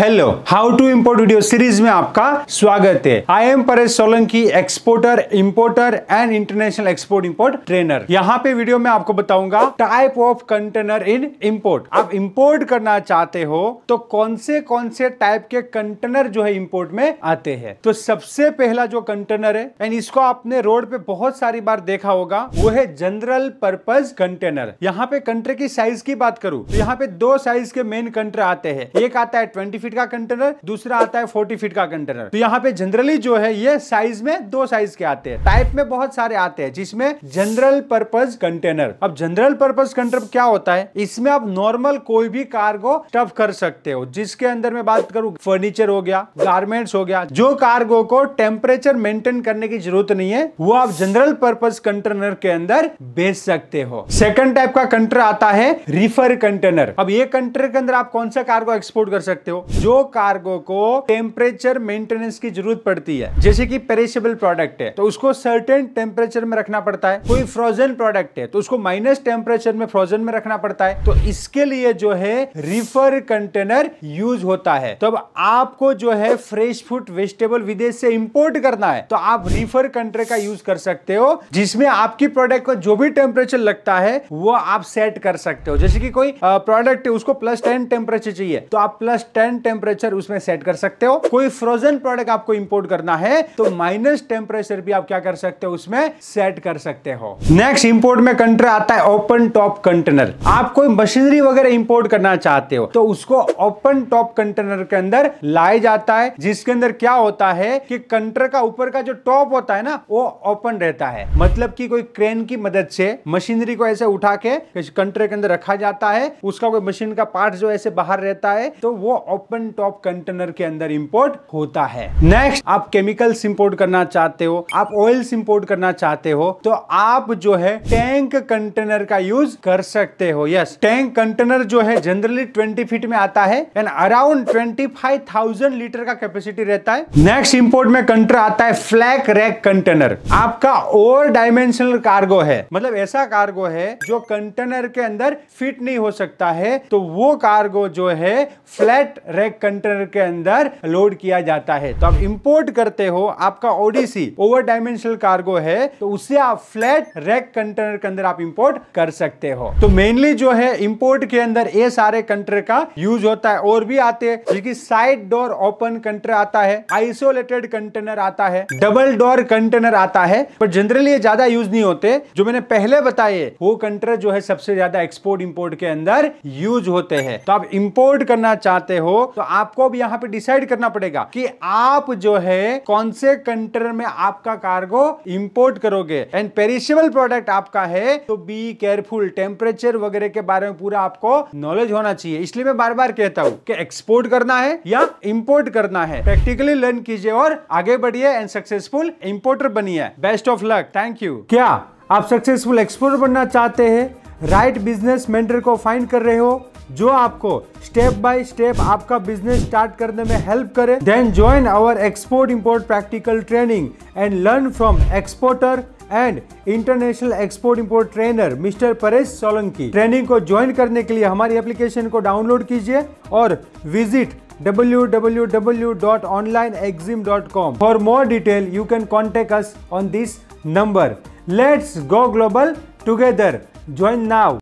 Hello, how to import video series में आपका स्वागत है। I am Paresh Solanki, exporter, importer and international export import trainer. यहाँ पे वीडियो में आपको बताऊंगा type of container in import. आप इंपोर्ट करना चाहते हो तो कौन से टाइप के कंटेनर जो है इंपोर्ट में आते हैं। तो सबसे पहला जो कंटेनर है एंड इसको आपने रोड पे बहुत सारी बार देखा होगा, वो है जनरल पर्पज कंटेनर। यहाँ पे कंटेनर की साइज की बात करूं तो यहाँ पे दो साइज के मेन कंटेनर आते हैं। एक आता है 20 फीट का कंटेनर, दूसरा आता है 40 फीट का कंटेनर। तो यहाँ पे जनरली जो है ये साइज में दो साइज के आते हैं। टाइप में बहुत सारे आते हैं जिसमें जनरल पर्पज कंटेनर। अब जनरल पर्पज कंटेनर क्या होता है, इसमें आप नॉर्मल कोई भी कार्गो स्टफ कर सकते हो। जिसके अंदर मैं बात करूं फर्नीचर हो गया, गारमेंट्स हो गया, जो कार्गो को टेम्परेचर मेंटेन करने की जरूरत नहीं है वो आप जनरल पर्पज कंटेनर के अंदर बेच सकते हो। सेकंड टाइप का कंटेनर आता है रिफर कंटेनर। अब ये कंटेनर के अंदर आप कौन सा कार्गो एक्सपोर्ट कर सकते हो, जो कार्गो को टेम्परेचर मेंटेनेंस की जरूरत पड़ती है। जैसे कि पेरिशेबल प्रोडक्ट है तो उसको सर्टेन टेम्परेचर में रखना पड़ता है। कोई फ्रोजन प्रोडक्ट है तो उसको माइनस टेम्परेचर में फ्रोजन में रखना पड़ता है। तो इसके लिए जो है रिफर कंटेनर यूज होता है। तो अब आपको जो है फ्रेश फूड वेजिटेबल विदेश से इंपोर्ट करना है तो आप रिफर कंटेनर का यूज कर सकते हो, जिसमें आपकी प्रोडक्ट को जो भी टेम्परेचर लगता है वो आप सेट कर सकते हो। जैसे कि कोई प्रोडक्ट है उसको +10 टेम्परेचर चाहिए तो आप +10 टेम्परेचर उसमें सेट कर सकते हो। कोई फ्रोजन प्रोडक्ट आपको इंपोर्ट करना है तो माइनस टेम्परेचर भी आप क्या कर सकते हो, उसमें सेट कर सकते हो। नेक्स्ट इंपोर्ट में कंटेनर आता है ओपन टॉप कंटेनर। आप कोई मशीनरी वगैरह इंपोर्ट करना चाहते हो तो उसको ओपन टॉप कंटेनर के अंदर लाया जाता है, जिसके अंदर क्या होता है कि कंटेनर का ऊपर का जो टॉप होता है ना वो ओपन रहता है। मतलब कि कोई क्रेन की मदद से मशीनरी को ऐसे उठा के कंटेनर के अंदर रखा जाता है, उसका कोई मशीन का पार्ट जो ऐसे बाहर रहता है तो वो ओपन टॉप कंटेनर के अंदर इंपोर्ट होता है। नेक्स्ट आप केमिकल्स इंपोर्ट करना चाहते हो, आप ऑयल्स इंपोर्ट करना चाहते हो तो आप जो है टैंक कंटेनर का यूज कर सकते हो। यस, टैंक कंटेनर जो है जनरली 20 फीट में आता है एंड अराउंड 25,000 लीटर का कैपेसिटी रहता है। नेक्स्ट इंपोर्ट में कंटेनर आता है फ्लैट रैक कंटेनर। आपका ओवर डायमेंशनल कार्गो है, मतलब ऐसा कार्गो है जो कंटेनर के अंदर फिट नहीं हो सकता है, तो वो कार्गो जो है फ्लैट रैक कंटेनर के अंदर लोड किया जाता है। तो आप इंपोर्ट करते हो, आपका ओडीसी ओवर डायमेंशनल कार्गो है तो उसे आप फ्लैट रैक कंटेनर के अंदर आप इंपोर्ट कर सकते हो। तो मेनली जो है इंपोर्ट के अंदर ये सारे कंटेनर का यूज होता है। और भी आते हैं जैसे साइड डोर ओपन कंटेनर आता है, आइसोलेटेड कंटेनर आता है, डबल डोर कंटेनर आता है, पर जनरली ये ज्यादा यूज नहीं होते। जो मैंने पहले बताए वो कंटेनर जो है सबसे ज्यादा एक्सपोर्ट इंपोर्ट के अंदर यूज होते हैं। तो आप इंपोर्ट करना चाहते हो तो आपको भी यहाँ पे डिसाइड करना पड़ेगा कि आप जो है कौन से कंटेनर में आपका कार्गो इंपोर्ट करोगे। एंड पेरिशेबल प्रोडक्ट आपका है तो बी केयरफुल, टेम्परेचर वगैरह के बारे में पूरा आपको नॉलेज होना चाहिए। इसलिए मैं बार बार कहता हूं कि एक्सपोर्ट करना है या इंपोर्ट करना है, प्रैक्टिकली लर्न कीजिए और आगे बढ़िए एंड सक्सेसफुल इंपोर्टर बनिए। Best of luck, thank you. क्या आप सक्सेसफुल एक्सपोर्टर बनना चाहते हैं, राइट बिजनेस मेंटर को फाइंड कर रहे हो जो आपको स्टेप बाय स्टेप आपका बिजनेस स्टार्ट करने में हेल्प करे, then join our export import practical training and learn from exporter and international export import trainer mister Paresh Solanki. Training को ज्वाइन करने के लिए हमारी एप्लीकेशन को डाउनलोड कीजिए और visit www.onlineexim.com. For more detail, you can contact us on this number. Let's go global together. Join now.